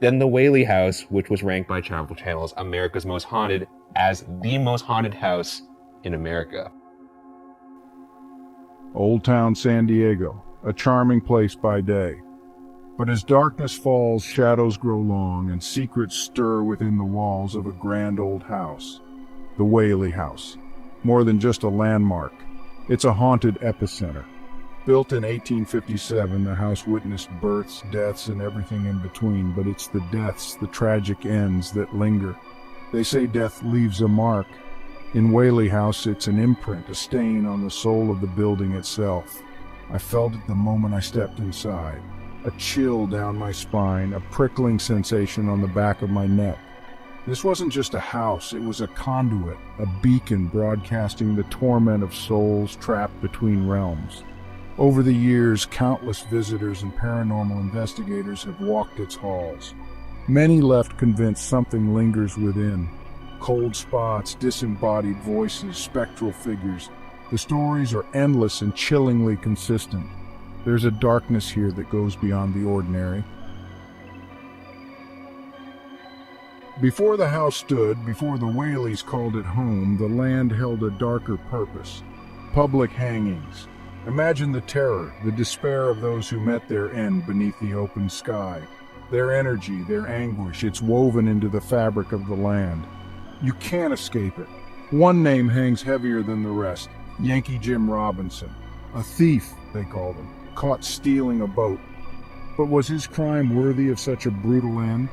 Then the Whaley House, which was ranked by Travel Channel's America's Most Haunted as the most haunted house in America. Old Town San Diego, a charming place by day. But as darkness falls, shadows grow long, and secrets stir within the walls of a grand old house. The Whaley House. More than just a landmark, it's a haunted epicenter. Built in 1857, the house witnessed births, deaths, and everything in between, but it's the deaths, the tragic ends, that linger. They say death leaves a mark. In Whaley House, it's an imprint, a stain on the soul of the building itself. I felt it the moment I stepped inside. A chill down my spine, a prickling sensation on the back of my neck. This wasn't just a house, it was a conduit, a beacon broadcasting the torment of souls trapped between realms. Over the years, countless visitors and paranormal investigators have walked its halls. Many left convinced something lingers within. Cold spots, disembodied voices, spectral figures. The stories are endless and chillingly consistent. There's a darkness here that goes beyond the ordinary. Before the house stood, before the Whaleys called it home, the land held a darker purpose. Public hangings. Imagine the terror, the despair of those who met their end beneath the open sky. Their energy, their anguish, it's woven into the fabric of the land. You can't escape it. One name hangs heavier than the rest. Yankee Jim Robinson. A thief, they called him, caught stealing a boat. But was his crime worthy of such a brutal end?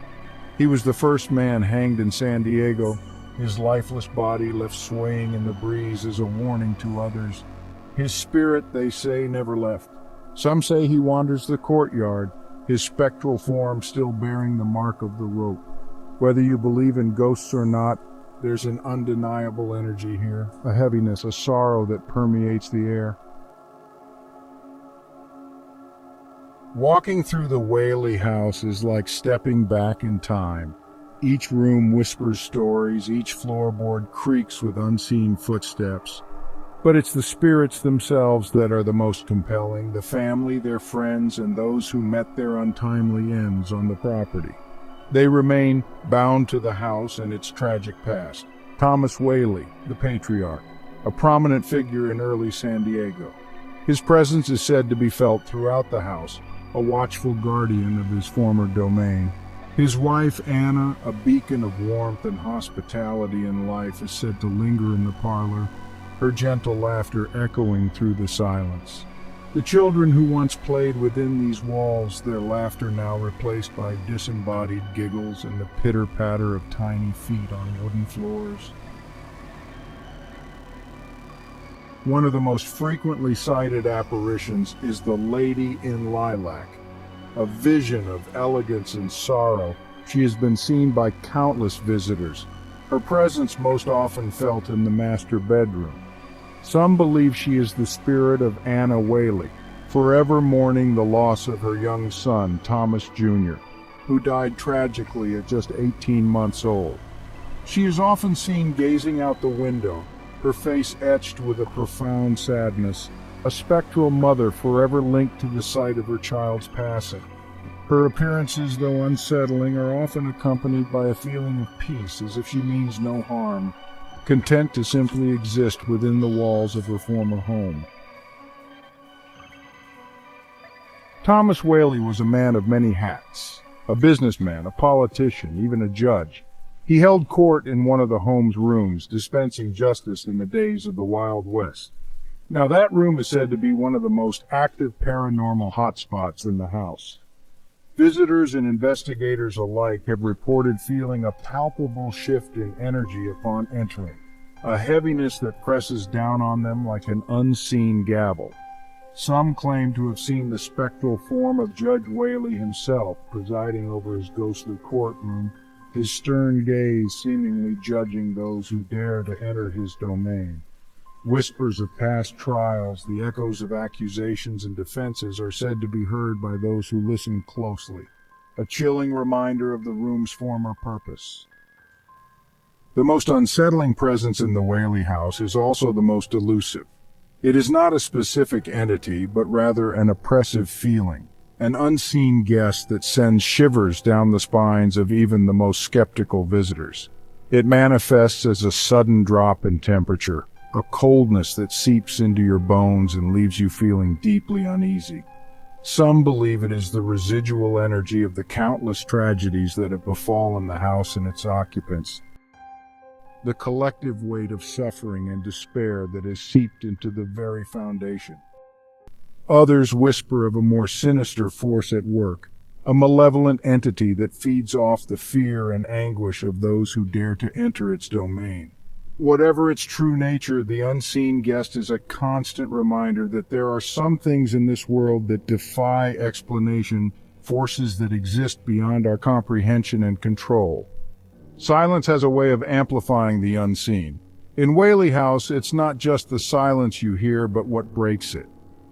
He was the first man hanged in San Diego, his lifeless body left swaying in the breeze as a warning to others. His spirit, they say, never left. Some say he wanders the courtyard, his spectral form still bearing the mark of the rope. Whether you believe in ghosts or not, there's an undeniable energy here, a heaviness, a sorrow that permeates the air. Walking through the Whaley House is like stepping back in time. Each room whispers stories, each floorboard creaks with unseen footsteps. But it's the spirits themselves that are the most compelling, the family, their friends, and those who met their untimely ends on the property. They remain bound to the house and its tragic past. Thomas Whaley, the patriarch, a prominent figure in early San Diego. His presence is said to be felt throughout the house, a watchful guardian of his former domain. His wife, Anna, a beacon of warmth and hospitality in life, is said to linger in the parlor, her gentle laughter echoing through the silence. The children who once played within these walls, their laughter now replaced by disembodied giggles and the pitter-patter of tiny feet on wooden floors. One of the most frequently cited apparitions is the Lady in Lilac, a vision of elegance and sorrow. She has been seen by countless visitors, her presence most often felt in the master bedroom. Some believe she is the spirit of Anna Whaley, forever mourning the loss of her young son, Thomas Jr., who died tragically at just 18 months old. She is often seen gazing out the window, her face etched with a profound sadness, a spectral mother forever linked to the sight of her child's passing. Her appearances, though unsettling, are often accompanied by a feeling of peace, as if she means no harm, content to simply exist within the walls of her former home. Thomas Whaley was a man of many hats, a businessman, a politician, even a judge. He held court in one of the home's rooms, dispensing justice in the days of the Wild West. Now that room is said to be one of the most active paranormal hotspots in the house. Visitors and investigators alike have reported feeling a palpable shift in energy upon entering, a heaviness that presses down on them like an unseen gavel. Some claim to have seen the spectral form of Judge Whaley himself presiding over his ghostly courtroom, his stern gaze seemingly judging those who dare to enter his domain. Whispers of past trials, the echoes of accusations and defenses are said to be heard by those who listen closely, a chilling reminder of the room's former purpose. The most unsettling presence in the Whaley House is also the most elusive. It is not a specific entity, but rather an oppressive feeling, an unseen guest that sends shivers down the spines of even the most skeptical visitors. It manifests as a sudden drop in temperature, a coldness that seeps into your bones and leaves you feeling deeply uneasy. Some believe it is the residual energy of the countless tragedies that have befallen the house and its occupants, the collective weight of suffering and despair that has seeped into the very foundation. Others whisper of a more sinister force at work, a malevolent entity that feeds off the fear and anguish of those who dare to enter its domain. Whatever its true nature, the unseen guest is a constant reminder that there are some things in this world that defy explanation, forces that exist beyond our comprehension and control. Silence has a way of amplifying the unseen. In Whaley House, it's not just the silence you hear, but what breaks it.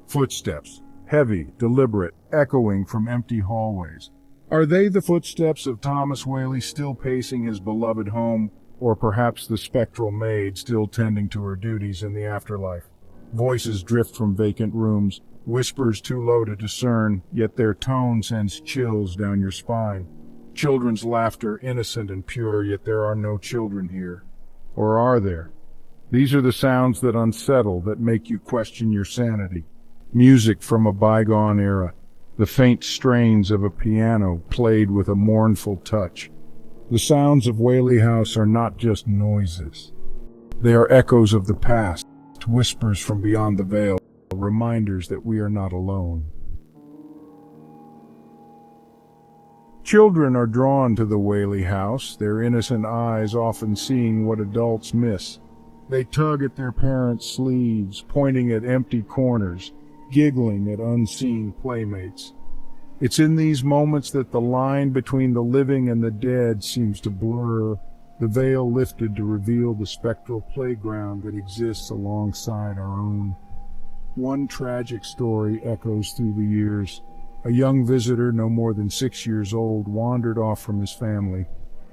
Footsteps, heavy, deliberate, echoing from empty hallways. Are they the footsteps of Thomas Whaley still pacing his beloved home, or perhaps the spectral maid still tending to her duties in the afterlife? Voices drift from vacant rooms, whispers too low to discern, yet their tone sends chills down your spine. Children's laughter, innocent and pure, yet there are no children here. Or are there? These are the sounds that unsettle, that make you question your sanity. Music from a bygone era, the faint strains of a piano played with a mournful touch. The sounds of Whaley House are not just noises. They are echoes of the past, whispers from beyond the veil, reminders that we are not alone. Children are drawn to the Whaley House, their innocent eyes often seeing what adults miss. They tug at their parents' sleeves, pointing at empty corners, giggling at unseen playmates. It's in these moments that the line between the living and the dead seems to blur, the veil lifted to reveal the spectral playground that exists alongside our own. One tragic story echoes through the years. A young visitor, no more than 6 years old, wandered off from his family.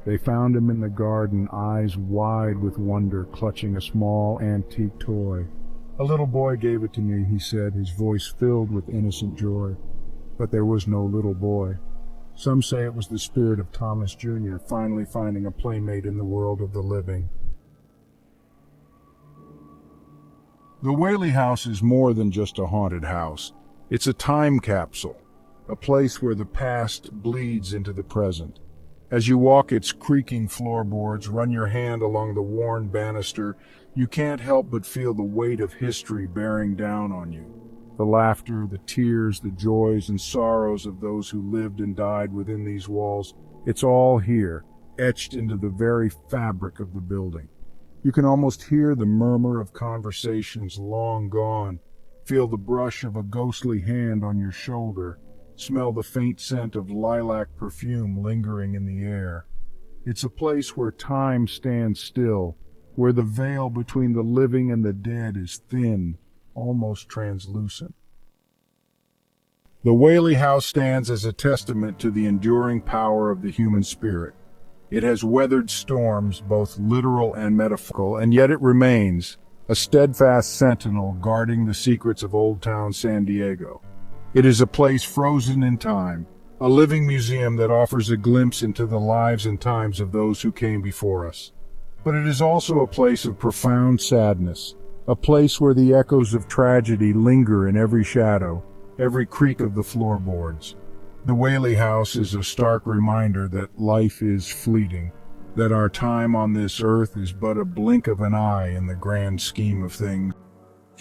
They found him in the garden, eyes wide with wonder, clutching a small antique toy. "A little boy gave it to me," he said, his voice filled with innocent joy. But there was no little boy. Some say it was the spirit of Thomas Jr. finally finding a playmate in the world of the living. The Whaley House is more than just a haunted house. It's a time capsule, a place where the past bleeds into the present. As you walk its creaking floorboards, run your hand along the worn banister, you can't help but feel the weight of history bearing down on you. The laughter, the tears, the joys and sorrows of those who lived and died within these walls, it's all here, etched into the very fabric of the building. You can almost hear the murmur of conversations long gone, feel the brush of a ghostly hand on your shoulder, smell the faint scent of lilac perfume lingering in the air. It's a place where time stands still, where the veil between the living and the dead is thin, almost translucent. The Whaley House stands as a testament to the enduring power of the human spirit. It has weathered storms, both literal and metaphorical, and yet it remains a steadfast sentinel guarding the secrets of Old Town San Diego. It is a place frozen in time, a living museum that offers a glimpse into the lives and times of those who came before us. But it is also a place of profound sadness, a place where the echoes of tragedy linger in every shadow, every creak of the floorboards. The Whaley House is a stark reminder that life is fleeting, that our time on this earth is but a blink of an eye in the grand scheme of things.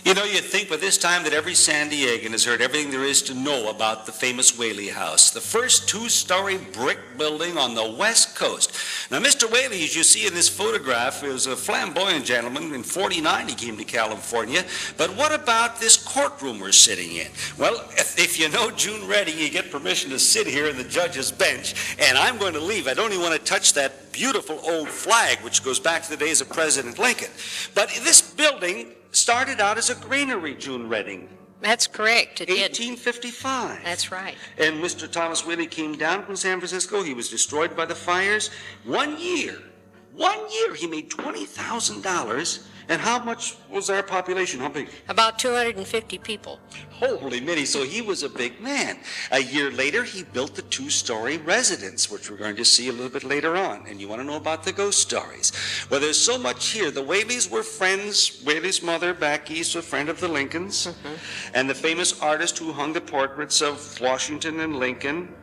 You know, you'd think by this time that every San Diegan has heard everything there is to know about the famous Whaley House, the first two-story brick building on the West Coast. Now, Mr. Whaley, as you see in this photograph, is a flamboyant gentleman. In '49, he came to California. But what about this courtroom we're sitting in? Well, if you know June Redding, you get permission to sit here in the judge's bench, and I'm going to leave. I don't even want to touch that beautiful old flag, which goes back to the days of President Lincoln. But this building started out as a granary, June Redding. That's correct. It did. 1855. That's right. And Mr. Thomas Whaley came down from San Francisco. He was destroyed by the fires. 1 year, he made $20,000 And how much was our population? How big? About 250 people. Holy Mitty, so he was a big man. A year later, he built the two-story residence, which we're going to see a little bit later on. And you want to know about the ghost stories? Well, there's so much here. The Whaleys were friends. Whaley's mother, back east, was a friend of the Lincolns. And the famous artist who hung the portraits of Washington and Lincoln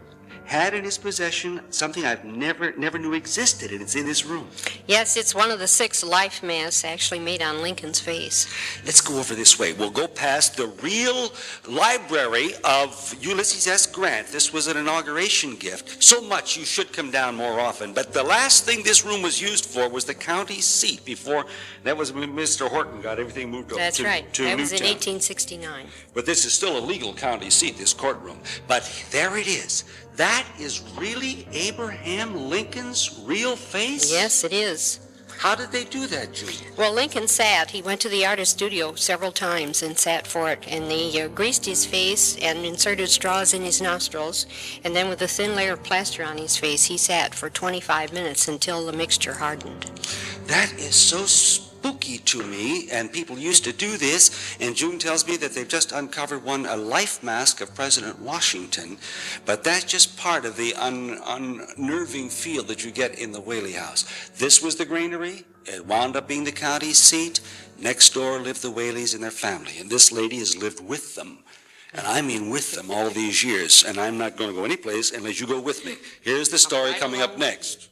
had in his possession something I've never knew existed, and it's in this room. Yes, it's one of the 6 life masks actually made on Lincoln's face. Let's go over this way. We'll go past the real library of Ulysses S. Grant. This was an inauguration gift. So much you should come down more often. But the last thing this room was used for was the county seat. Before, that was when Mr. Horton got everything moved over That's right. to That was in Newtown. 1869. But this is still a legal county seat, this courtroom. But there it is. That is really Abraham Lincoln's real face? Yes, it is. How did they do that, Judy? Well, Lincoln sat. He went to the artist studio several times and sat for it. And they greased his face and inserted straws in his nostrils. And then with a thin layer of plaster on his face, he sat for 25 minutes until the mixture hardened. That is so spooky to me, and people used to do this, and June tells me that they've just uncovered a life mask of President Washington, but that's just part of the unnerving feel that you get in the Whaley House. This was the granary. It wound up being the county seat. Next door lived the Whaleys and their family, and this lady has lived with them. And I mean with them all these years, and I'm not going to go anyplace unless you go with me. Here's the story coming up next.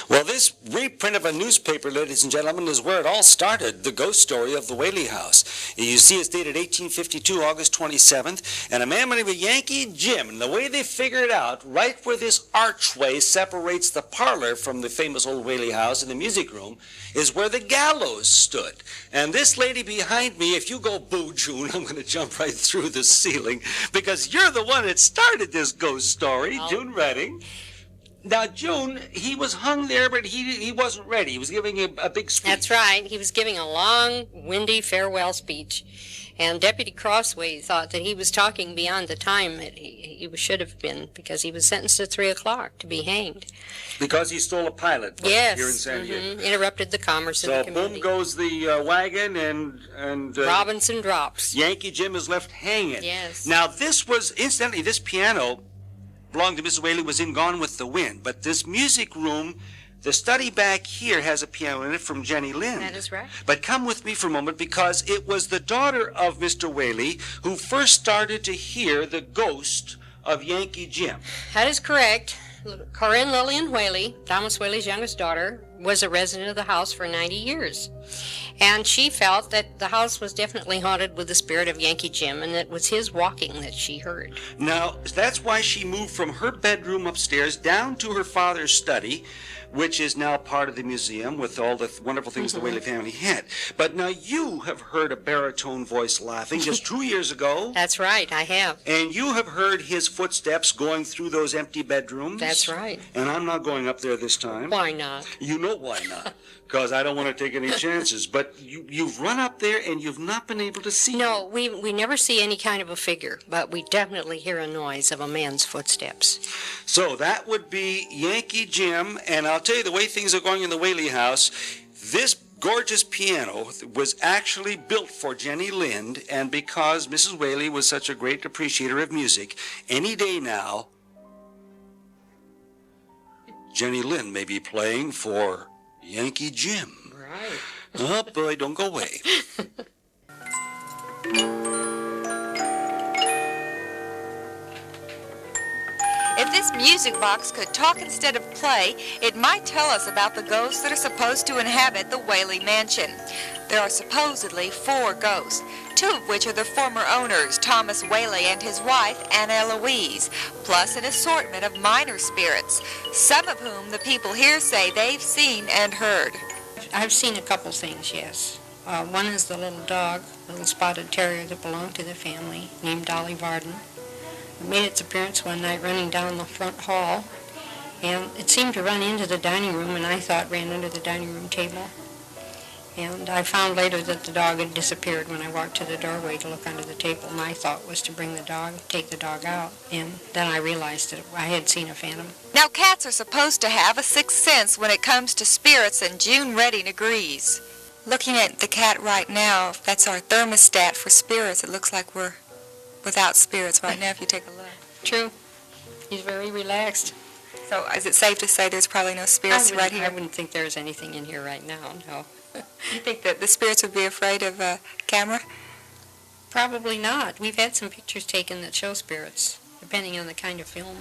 Well, this reprint of a newspaper, ladies and gentlemen, is where it all started, the ghost story of the Whaley House. You see it's dated 1852, August 27th, and a man by the name of Yankee Jim, and the way they figured it out, right where this archway separates the parlor from the famous old Whaley House in the music room, is where the gallows stood. And this lady behind me, if you go boo, June, I'm going to jump right through the ceiling, because you're the one that started this ghost story, June Redding. Now, June, he was hung there, but he wasn't ready. He was giving a big speech. That's right. He was giving a long, windy farewell speech. And Deputy Crossway thought that he was talking beyond the time that he should have been, because he was sentenced at 3 o'clock to be hanged. Because he stole a pilot Yes. here in San Diego. Interrupted the commerce of the So community. boom goes the wagon, and Robinson drops. Yankee Jim is left hanging. Yes. Now, this was, incidentally, this piano belonged to Mrs. Whaley, was in Gone with the Wind. But this music room, the study back here has a piano in it from Jenny Lind. That is right. But come with me for a moment, because it was the daughter of Mr. Whaley who first started to hear the ghost of Yankee Jim. That is correct. Corinne Lillian Whaley, Thomas Whaley's youngest daughter, was a resident of the house for 90 years. And she felt that the house was definitely haunted with the spirit of Yankee Jim, and that it was his walking that she heard. Now, that's why she moved from her bedroom upstairs down to her father's study, which is now part of the museum with all the wonderful things the Whaley family had. But now you have heard a baritone voice laughing just 2 years ago. That's right, I have. And you have heard his footsteps going through those empty bedrooms. That's right. And I'm not going up there this time. Why not? You know why not. Because I don't want to take any chances. But you've run up there and you've not been able to see No, we never see any kind of a figure, but we definitely hear a noise of a man's footsteps. So that would be Yankee Jim, and I'll tell you the way things are going in the Whaley House, this gorgeous piano was actually built for Jenny Lind, and because Mrs. Whaley was such a great appreciator of music, any day now, Jenny Lind may be playing for Yankee Jim. Right. Oh boy, don't go away. If this music box could talk instead of play, it might tell us about the ghosts that are supposed to inhabit the Whaley Mansion. There are supposedly 4 ghosts, 2 of which are the former owners, Thomas Whaley and his wife, Anna Eloise, plus an assortment of minor spirits, some of whom the people here say they've seen and heard. I've seen a couple things, yes. One is the little dog, little spotted terrier that belonged to the family, named Dolly Varden. It made its appearance one night running down the front hall, and it seemed to run into the dining room, and I thought ran under the dining room table. And I found later that the dog had disappeared when I walked to the doorway to look under the table. My thought was to bring the dog, take the dog out, and then I realized that I had seen a phantom. Now, cats are supposed to have a sixth sense when it comes to spirits, and June Redding agrees. Looking at the cat right now, that's our thermostat for spirits. It looks like we're without spirits right now if you take a look. True. He's very relaxed. So is it safe to say there's probably no spirits right here? I wouldn't think there's anything in here right now, no. You think that the spirits would be afraid of a camera? Probably not. We've had some pictures taken that show spirits, depending on the kind of film.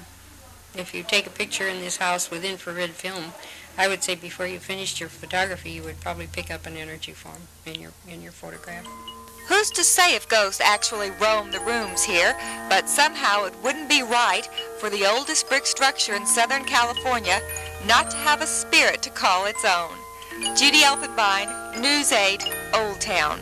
If you take a picture in this house with infrared film, I would say before you finished your photography, you would probably pick up an energy form in your photograph. Who's to say if ghosts actually roam the rooms here, but somehow it wouldn't be right for the oldest brick structure in Southern California not to have a spirit to call its own. Judy Elfenbein, News 8, Old Town.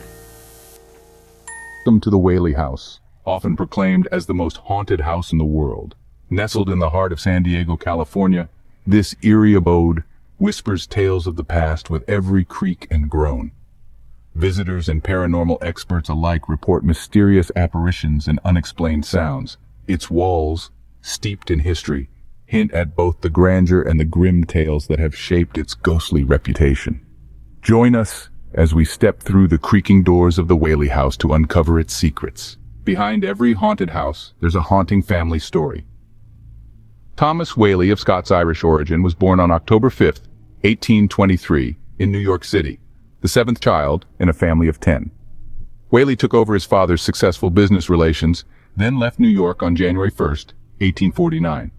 Welcome to the Whaley House, often proclaimed as the most haunted house in the world. Nestled in the heart of San Diego, California, this eerie abode whispers tales of the past with every creak and groan. Visitors and paranormal experts alike report mysterious apparitions and unexplained sounds. Its walls, steeped in history, hint at both the grandeur and the grim tales that have shaped its ghostly reputation. Join us as we step through the creaking doors of the Whaley House to uncover its secrets. Behind every haunted house, there's a haunting family story. Thomas Whaley, of Scots-Irish origin, was born on October 5, 1823, in New York City, the seventh child in a family of 10. Whaley took over his father's successful business relations, then left New York on January 1, 1849.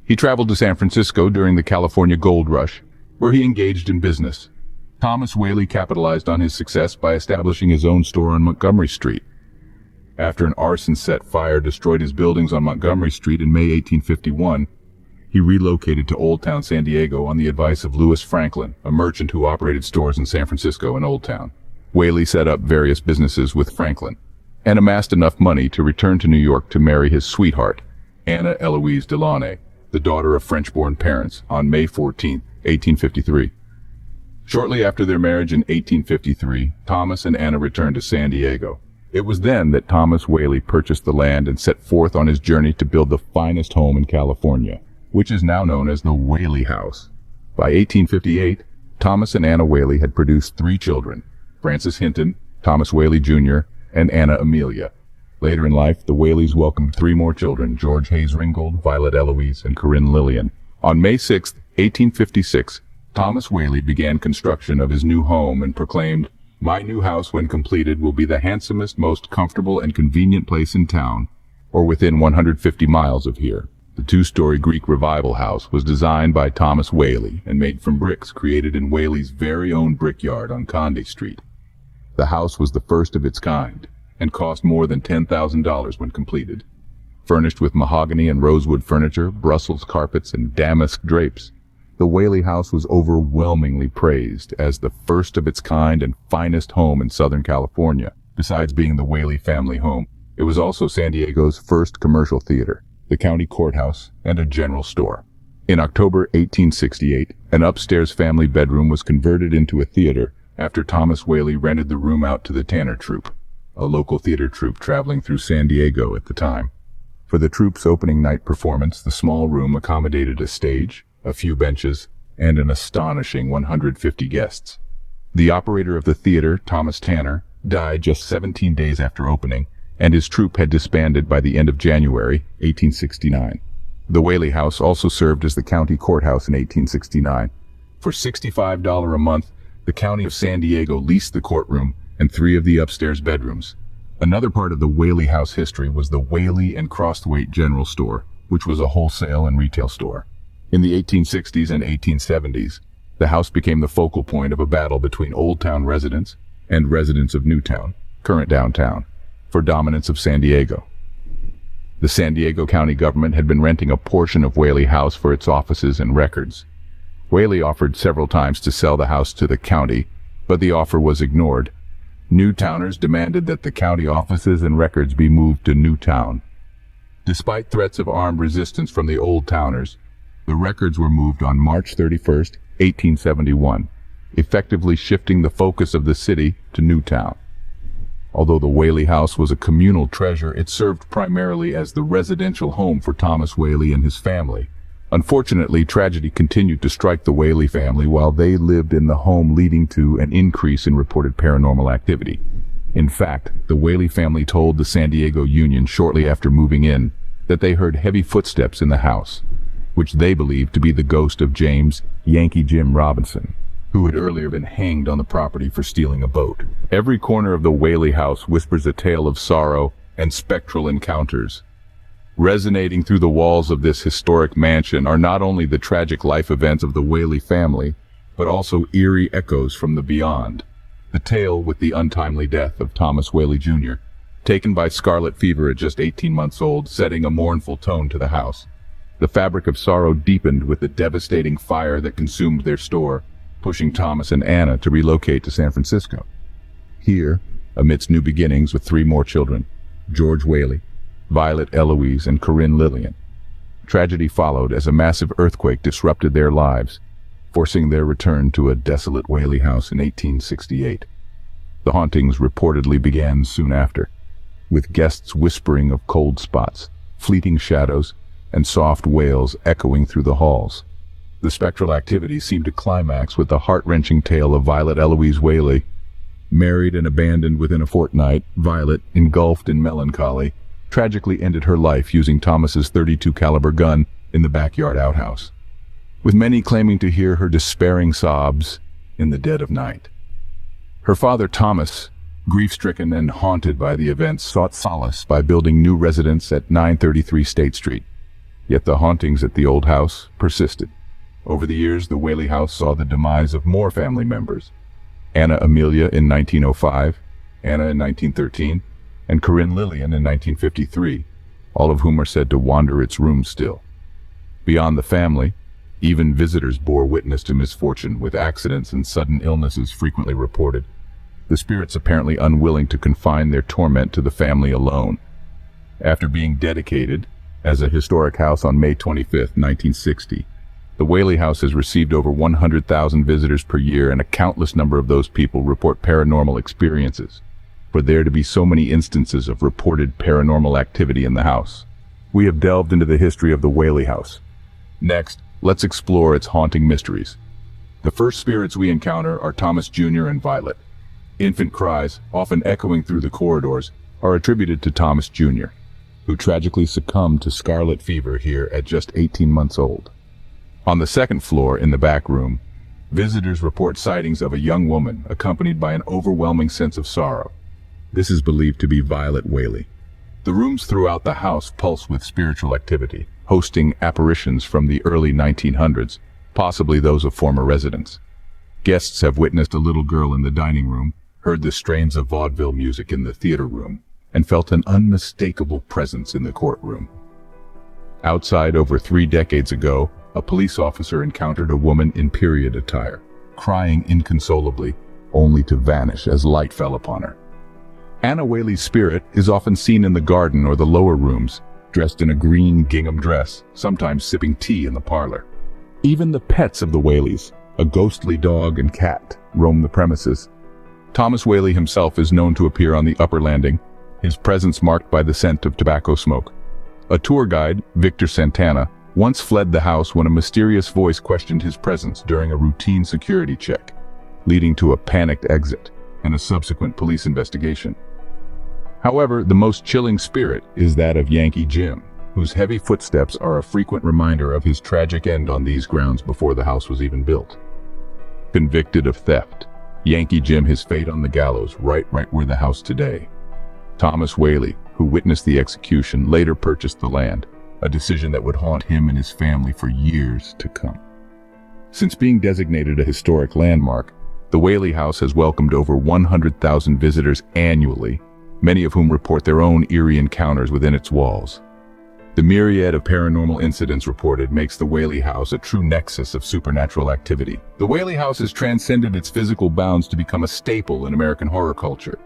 He traveled to San Francisco during the California Gold Rush, where he engaged in business. Thomas Whaley capitalized on his success by establishing his own store on Montgomery Street. After an arson-set fire destroyed his buildings on Montgomery Street in May 1851, he relocated to Old Town, San Diego on the advice of Louis Franklin, a merchant who operated stores in San Francisco and Old Town. Whaley set up various businesses with Franklin and amassed enough money to return to New York to marry his sweetheart, Anna Eloise Delaunay, the daughter of French-born parents, on May 14, 1853. Shortly after their marriage in 1853, Thomas and Anna returned to San Diego. It was then that Thomas Whaley purchased the land and set forth on his journey to build the finest home in California, which is now known as the Whaley House. By 1858, Thomas and Anna Whaley had produced 3 children, Francis Hinton, Thomas Whaley Jr., and Anna Amelia. Later in life, the Whaleys welcomed 3 more children, George Hayes Ringgold, Violet Eloise, and Corinne Lillian. On May 6, 1856, Thomas Whaley began construction of his new home and proclaimed, "My new house, when completed, will be the handsomest, most comfortable and convenient place in town, or within 150 miles of here." The 2-story Greek Revival house was designed by Thomas Whaley and made from bricks created in Whaley's very own brickyard on Conde Street. The house was the first of its kind and cost more than $10,000 when completed. Furnished with mahogany and rosewood furniture, Brussels carpets, and damask drapes, the Whaley House was overwhelmingly praised as the first of its kind and finest home in Southern California. Besides being the Whaley family home, it was also San Diego's first commercial theater, the county courthouse, and a general store. In October 1868, an upstairs family bedroom was converted into a theater after Thomas Whaley rented the room out to the Tanner Troupe, a local theater troupe traveling through San Diego at the time. For the troupe's opening night performance, the small room accommodated a stage, a few benches, and an astonishing 150 guests. The operator of the theater, Thomas Tanner, died just 17 days after opening, and his troupe had disbanded by the end of January 1869. The Whaley House also served as the county courthouse in 1869. For $65 a month, the county of San Diego leased the courtroom and 3 of the upstairs bedrooms. Another part of the Whaley House history was the Whaley and Crosthwaite General Store, which was a wholesale and retail store. In the 1860s and 1870s, the house became the focal point of a battle between Old Town residents and residents of Newtown, current downtown, for dominance of San Diego. The San Diego County government had been renting a portion of Whaley House for its offices and records. Whaley offered several times to sell the house to the county, but the offer was ignored. Newtowners demanded that the county offices and records be moved to Newtown. Despite threats of armed resistance from the Old Towners, the records were moved on March 31, 1871. effectively shifting the focus of the city to Newtown. Although the Whaley House was a communal treasure, it served primarily as the residential home for Thomas Whaley and his family. Unfortunately, tragedy continued to strike the Whaley family while they lived in the home, leading to an increase in reported paranormal activity. In fact, the Whaley family told the San Diego Union shortly after moving in that they heard heavy footsteps in the house, which they believed to be the ghost of James "Yankee Jim" Robinson, who had earlier been hanged on the property for stealing a boat. Every corner of the Whaley house whispers a tale of sorrow and spectral encounters. Resonating through the walls of this historic mansion are not only the tragic life events of the Whaley family, but also eerie echoes from the beyond. The tale with the untimely death of Thomas Whaley Jr., taken by scarlet fever at just 18 months old, setting a mournful tone to the house. The fabric of sorrow deepened with the devastating fire that consumed their store, pushing Thomas and Anna to relocate to San Francisco. Here, amidst new beginnings with 3 more children, George Whaley, Violet Eloise, and Corinne Lillian, tragedy followed as a massive earthquake disrupted their lives, forcing their return to a desolate Whaley house in 1868. The hauntings reportedly began soon after, with guests whispering of cold spots, fleeting shadows, and soft wails echoing through the halls. The spectral activity seemed to climax with the heart-wrenching tale of Violet Eloise Whaley. Married and abandoned within a fortnight, Violet, engulfed in melancholy, tragically ended her life using Thomas's .32 caliber gun in the backyard outhouse, with many claiming to hear her despairing sobs in the dead of night. Her father Thomas, grief-stricken and haunted by the events, sought solace by building new residence at 933 State Street. Yet the hauntings at the old house persisted. Over the years, the Whaley House saw the demise of more family members. Anna Amelia in 1905, Anna in 1913, and Corinne Lillian in 1953, all of whom are said to wander its rooms still. Beyond the family, even visitors bore witness to misfortune, with accidents and sudden illnesses frequently reported, the spirits apparently unwilling to confine their torment to the family alone. After being dedicated as a historic house on May 25, 1960, the Whaley House has received over 100,000 visitors per year, and a countless number of those people report paranormal experiences. For there to be so many instances of reported paranormal activity in the house, we have delved into the history of the Whaley House. Next, let's explore its haunting mysteries. The first spirits we encounter are Thomas Jr. and Violet. Infant cries, often echoing through the corridors, are attributed to Thomas Jr., who tragically succumbed to scarlet fever here at just 18 months old. On the second floor, in the back room, visitors report sightings of a young woman accompanied by an overwhelming sense of sorrow. This is believed to be Violet Whaley. The rooms throughout the house pulse with spiritual activity, hosting apparitions from the early 1900s, possibly those of former residents. Guests have witnessed a little girl in the dining room, heard the strains of vaudeville music in the theater room, and felt an unmistakable presence in the courtroom. Outside, over 3 decades ago, a police officer encountered a woman in period attire, crying inconsolably, only to vanish as light fell upon her. Anna Whaley's spirit is often seen in the garden or the lower rooms, dressed in a green gingham dress, sometimes sipping tea in the parlor. Even the pets of the Whaleys, a ghostly dog and cat, roam the premises. Thomas Whaley himself is known to appear on the upper landing, his presence marked by the scent of tobacco smoke. A tour guide, Victor Santana, once fled the house when a mysterious voice questioned his presence during a routine security check, leading to a panicked exit and a subsequent police investigation. However, the most chilling spirit is that of Yankee Jim, whose heavy footsteps are a frequent reminder of his tragic end on these grounds before the house was even built. Convicted of theft, Yankee Jim his fate on the gallows right where the house today. Thomas Whaley, who witnessed the execution, later purchased the land, a decision that would haunt him and his family for years to come. Since being designated a historic landmark, the Whaley House has welcomed over 100,000 visitors annually, many of whom report their own eerie encounters within its walls. The myriad of paranormal incidents reported makes the Whaley House a true nexus of supernatural activity. The Whaley House has transcended its physical bounds to become a staple in American horror culture.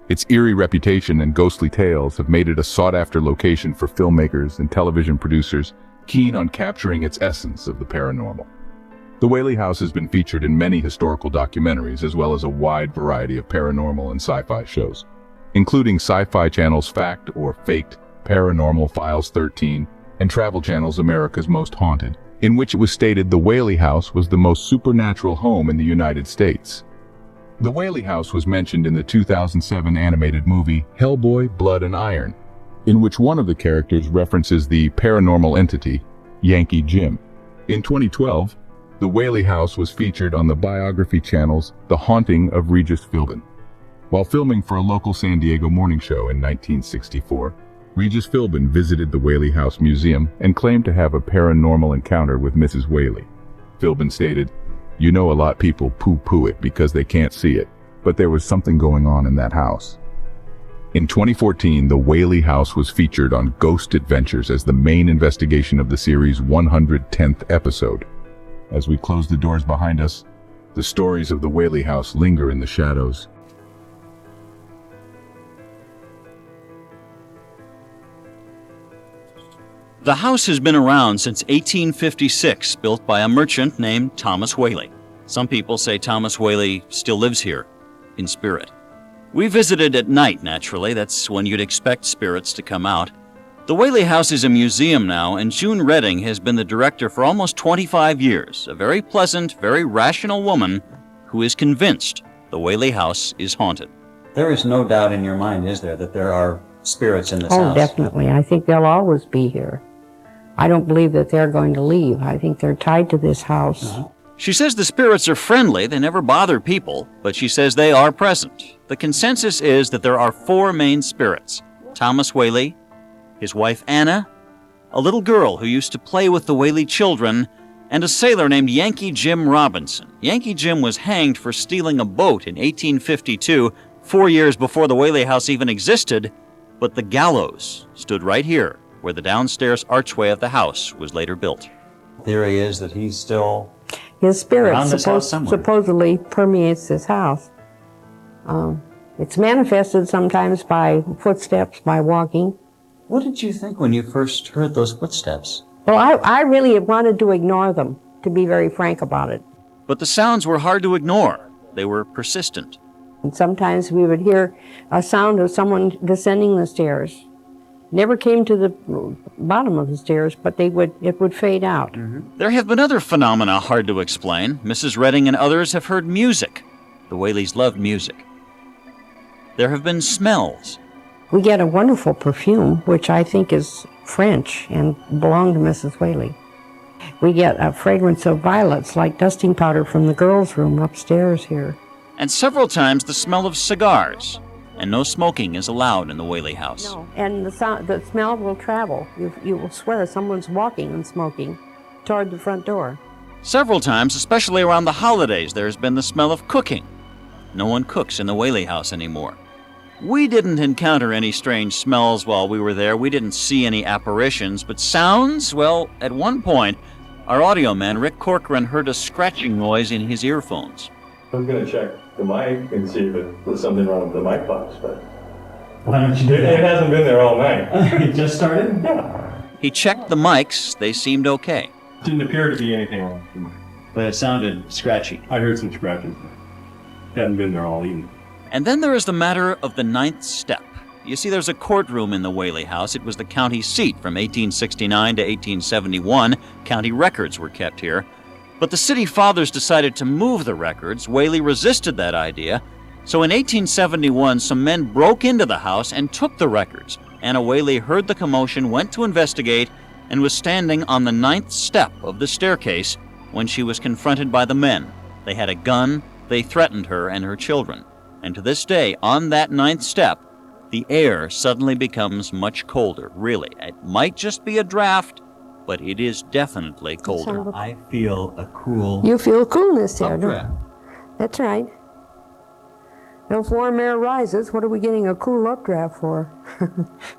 Its eerie reputation and ghostly tales have made it a sought-after location for filmmakers and television producers keen on capturing its essence of the paranormal. The Whaley House has been featured in many historical documentaries as well as a wide variety of paranormal and sci-fi shows, including Sci-Fi Channel's Fact or Faked, Paranormal Files 13, and Travel Channel's America's Most Haunted, in which it was stated the Whaley House was the most supernatural home in the United States. The Whaley House was mentioned in the 2007 animated movie Hellboy, Blood and Iron, in which one of the characters references the paranormal entity, Yankee Jim. In 2012, the Whaley House was featured on the biography channel's The Haunting of Regis Philbin. While filming for a local San Diego morning show in 1964, Regis Philbin visited the Whaley House Museum and claimed to have a paranormal encounter with Mrs. Whaley. Philbin stated, "You know, a lot of people poo-poo it because they can't see it, but there was something going on in that house." In 2014, the Whaley House was featured on Ghost Adventures as the main investigation of the series' 110th episode. As we close the doors behind us, the stories of the Whaley House linger in the shadows. The house has been around since 1856, built by a merchant named Thomas Whaley. Some people say Thomas Whaley still lives here, in spirit. We visited at night, naturally. That's when you'd expect spirits to come out. The Whaley House is a museum now, and June Redding has been the director for almost 25 years, a very pleasant, very rational woman who is convinced the Whaley House is haunted. There is no doubt in your mind, is there, that there are spirits in this house? Oh, definitely. I think they'll always be here. I don't believe that they're going to leave. I think they're tied to this house. She says the spirits are friendly, they never bother people, but she says they are present. The consensus is that there are 4 main spirits: Thomas Whaley, his wife Anna, a little girl who used to play with the Whaley children, and a sailor named Yankee Jim Robinson. Yankee Jim was hanged for stealing a boat in 1852, 4 years before the Whaley House even existed, but the gallows stood right here, where the downstairs archway of the house was later built. Theory is that he's still His spirit around this house somewhere. supposedly permeates this house. It's manifested sometimes by footsteps, by walking. What did you think when you first heard those footsteps? Well, I really wanted to ignore them, to be very frank about it. But the sounds were hard to ignore. They were persistent. And sometimes we would hear a sound of someone descending the stairs. Never came to the bottom of the stairs, but it would fade out. There have been other phenomena hard to explain. Mrs. Redding and others have heard music. The Whaleys loved music. There have been smells. We get a wonderful perfume, which I think is French and belonged to Mrs. Whaley. We get a fragrance of violets, like dusting powder from the girls' room upstairs here. And several times the smell of cigars. And no smoking is allowed in the Whaley House. No, and the smell will travel. You will swear someone's walking and smoking toward the front door. Several times, especially around the holidays, there's been the smell of cooking. No one cooks in the Whaley House anymore. We didn't encounter any strange smells while we were there. We didn't see any apparitions, but sounds, well, at one point, our audio man, Rick Corcoran, heard a scratching noise in his earphones. I'm going to check the mic and see if there's something wrong with the mic box, but Why don't you do it hasn't been there all night. It just started? Yeah. He checked the mics. They seemed okay. Didn't appear to be anything wrong with the mic. But it sounded scratchy. I heard some scratches. Hadn't been there all evening. And then there is the matter of the 9th step. You see, there's a courtroom in the Whaley House. It was the county seat from 1869 to 1871. County records were kept here. But the city fathers decided to move the records. Whaley resisted that idea. So in 1871, some men broke into the house and took the records. Anna Whaley heard the commotion, went to investigate, and was standing on the 9th step of the staircase when she was confronted by the men. They had a gun. They threatened her and her children. And to this day, on that 9th step, the air suddenly becomes much colder. Really, it might just be a draft, but it is definitely colder. I feel a cool You feel coolness there, don't updraft. you? That's right. If warm air rises, what are we getting a cool updraft for?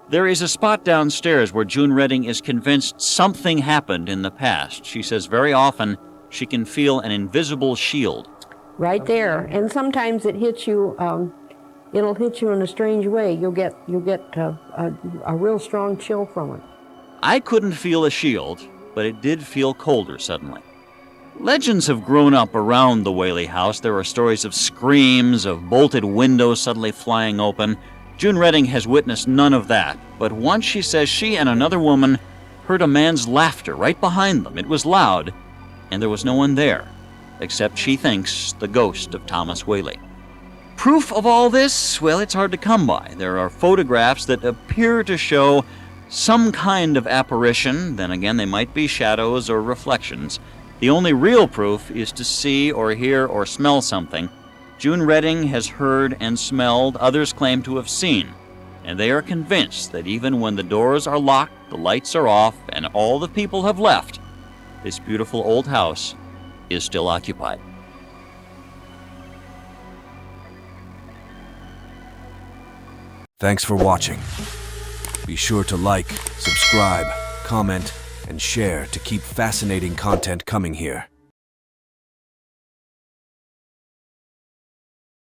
There is a spot downstairs where June Redding is convinced something happened in the past. She says very often she can feel an invisible shield. Right there. And sometimes it hits you, it'll hit you in a strange way. You'll get a real strong chill from it. I couldn't feel a shield, but it did feel colder suddenly. Legends have grown up around the Whaley House. There are stories of screams, of bolted windows suddenly flying open. June Redding has witnessed none of that, but once she says she and another woman heard a man's laughter right behind them. It was loud, and there was no one there, except she thinks the ghost of Thomas Whaley. Proof of all this? Well, it's hard to come by. There are photographs that appear to show some kind of apparition. Then again, they might be shadows or reflections. The only real proof is to see or hear or smell something. June Redding has heard and smelled, others claim to have seen, and they are convinced that even when the doors are locked, the lights are off, and all the people have left, this beautiful old house is still occupied. Thanks for watching. Be sure to like, subscribe, comment, and share to keep fascinating content coming here.